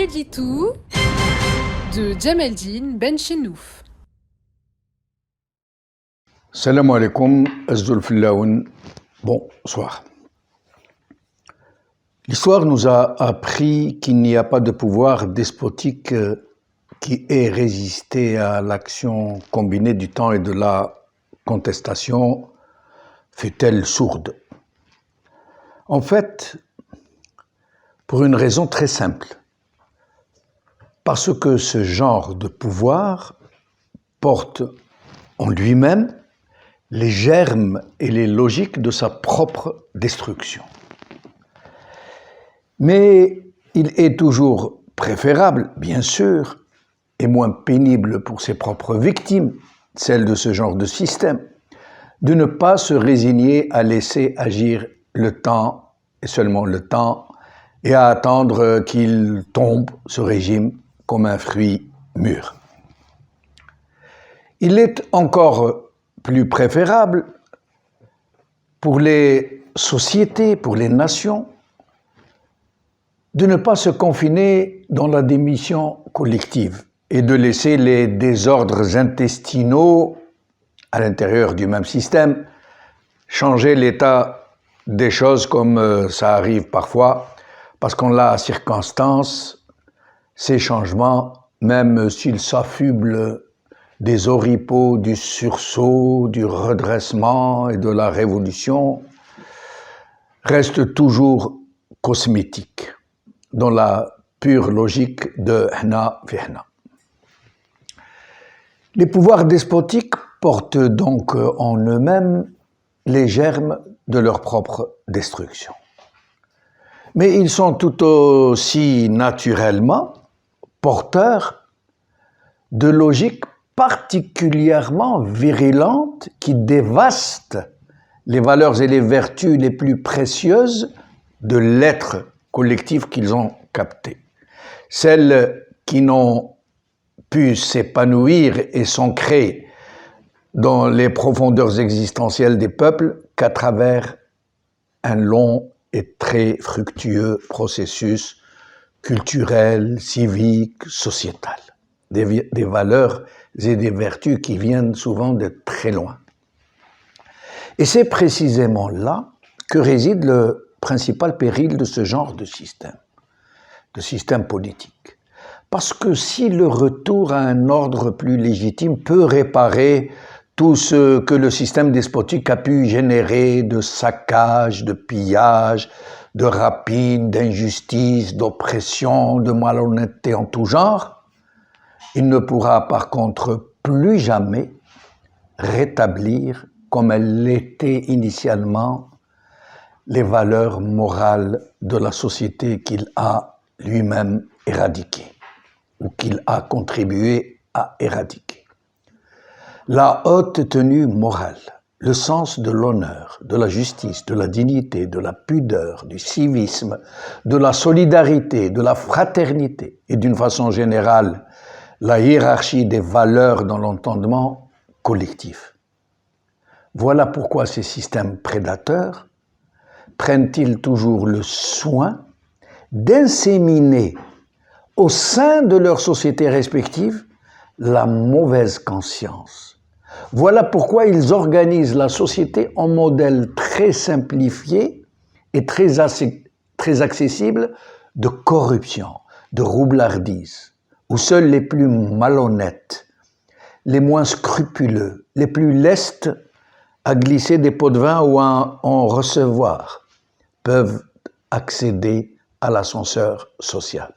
Editou de Djemeldine Benchenouf. Salam alaikum, Azul Fillaoun, bonsoir. L'histoire nous a appris qu'il n'y a pas de pouvoir despotique qui ait résisté à l'action combinée du temps et de la contestation, fut-elle sourde. En fait, pour une raison très simple, parce que ce genre de pouvoir porte en lui-même les germes et les logiques de sa propre destruction. Mais il est toujours préférable, bien sûr, et moins pénible pour ses propres victimes, celles de ce genre de système, de ne pas se résigner à laisser agir le temps, et seulement le temps, et à attendre qu'il tombe, ce régime, comme un fruit mûr. Il est encore plus préférable pour les sociétés, pour les nations, de ne pas se confiner dans la démission collective et de laisser les désordres intestinaux à l'intérieur du même système changer l'état des choses comme ça arrive parfois, parce qu'en la circonstance, ces changements, même s'ils s'affublent des oripeaux, du sursaut, du redressement et de la révolution, restent toujours cosmétiques, dans la pure logique de Hna fi Hna. Les pouvoirs despotiques portent donc en eux-mêmes les germes de leur propre destruction. Mais ils sont tout aussi naturellement porteurs de logiques particulièrement virulentes qui dévastent les valeurs et les vertus les plus précieuses de l'être collectif qu'ils ont capté. Celles qui n'ont pu s'épanouir et s'ancrer dans les profondeurs existentielles des peuples qu'à travers un long et très fructueux processus culturel, civique, sociétal. Des valeurs et des vertus qui viennent souvent de très loin. Et c'est précisément là que réside le principal péril de ce genre de système politique. Parce que si le retour à un ordre plus légitime peut réparer tout ce que le système despotique a pu générer de saccage, de pillage, de rapine, d'injustice, d'oppression, de malhonnêteté en tout genre, il ne pourra par contre plus jamais rétablir comme elles l'étaient initialement les valeurs morales de la société qu'il a lui-même éradiquées ou qu'il a contribué à éradiquer. La haute tenue morale, le sens de l'honneur, de la justice, de la dignité, de la pudeur, du civisme, de la solidarité, de la fraternité et d'une façon générale, la hiérarchie des valeurs dans l'entendement collectif. Voilà pourquoi ces systèmes prédateurs prennent-ils toujours le soin d'inséminer au sein de leurs sociétés respectives la mauvaise conscience. Voilà pourquoi ils organisent la société en modèle très simplifié et très accessible de corruption, de roublardise, où seuls les plus malhonnêtes, les moins scrupuleux, les plus lestes à glisser des pots de vin ou à en recevoir peuvent accéder à l'ascenseur social.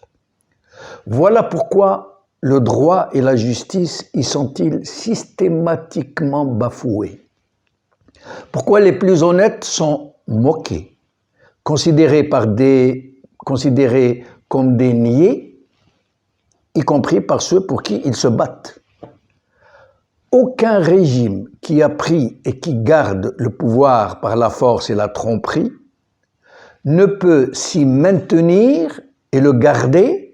Voilà pourquoi le droit et la justice y sont-ils systématiquement bafoués. Pourquoi les plus honnêtes sont moqués, considérés comme des niais, y compris par ceux pour qui ils se battent. Aucun régime qui a pris et qui garde le pouvoir par la force et la tromperie ne peut s'y maintenir et le garder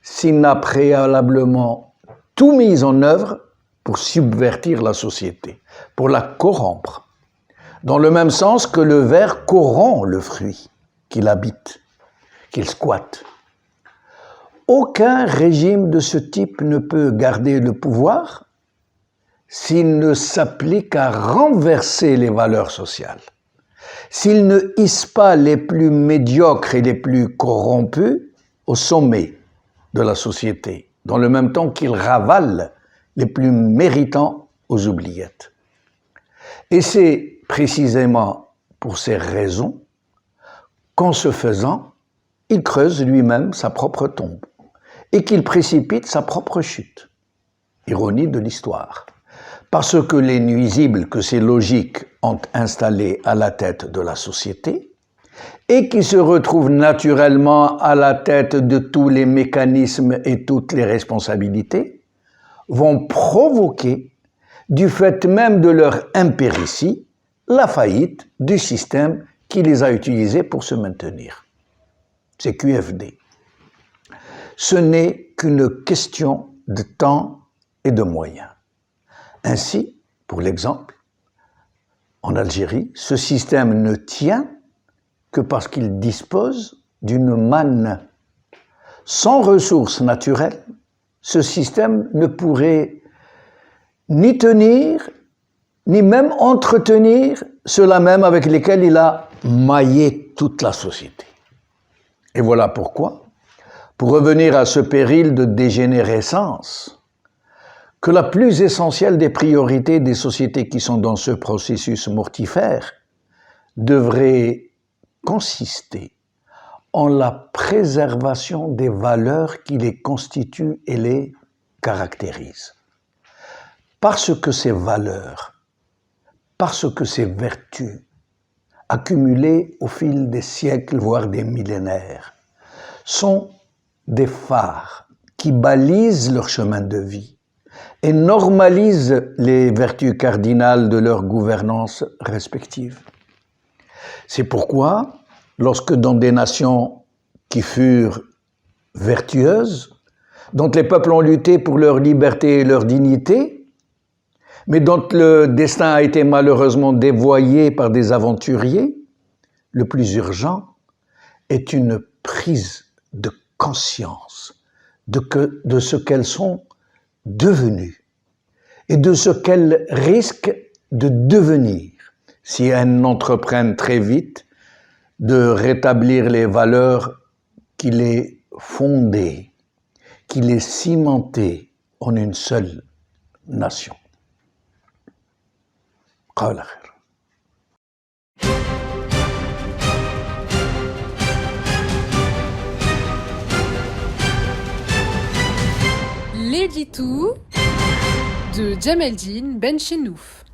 s'il n'a préalablement tout mis en œuvre pour subvertir la société, pour la corrompre, dans le même sens que le ver corrompt le fruit qu'il habite, qu'il squatte. aucun régime de ce type ne peut garder le pouvoir s'il ne s'applique à renverser les valeurs sociales, s'il ne hisse pas les plus médiocres et les plus corrompus au sommet de la société, dans le même temps qu'il ravale les plus méritants aux oubliettes. Et c'est précisément pour ces raisons qu'en se faisant, il creuse lui-même sa propre tombe et qu'il précipite sa propre chute. Ironie de l'histoire. Parce que les nuisibles que ces logiques ont installés à la tête de la société et qui se retrouvent naturellement à la tête de tous les mécanismes et toutes les responsabilités vont provoquer, du fait même de leur impéritie, la faillite du système qui les a utilisés pour se maintenir. C'est QFD. Ce n'est qu'une question de temps et de moyens. Ainsi, pour l'exemple, en Algérie, ce système ne tient que parce qu'il dispose d'une manne. Sans ressources naturelles, ce système ne pourrait ni tenir, ni même entretenir ceux-là même avec lesquels il a maillé toute la société. Et voilà pourquoi, pour revenir à ce péril de dégénérescence, que la plus essentielle des priorités des sociétés qui sont dans ce processus mortifère devrait consister en la préservation des valeurs qui les constituent et les caractérisent. Parce que ces valeurs, parce que ces vertus, accumulées au fil des siècles, voire des millénaires, sont des phares qui balisent leur chemin de vie et normalisent les vertus cardinales de leur gouvernance respective. C'est pourquoi, lorsque dans des nations qui furent vertueuses, dont les peuples ont lutté pour leur liberté et leur dignité, mais dont le destin a été malheureusement dévoyé par des aventuriers, le plus urgent est une prise de conscience de ce qu'elles sont devenues et de ce qu'elles risquent de devenir si elles n'entreprennent très vite de rétablir les valeurs qui les fondaient, qui les cimentaient en une seule nation. قال خير. L'édito de Djemeldine Benchenouf.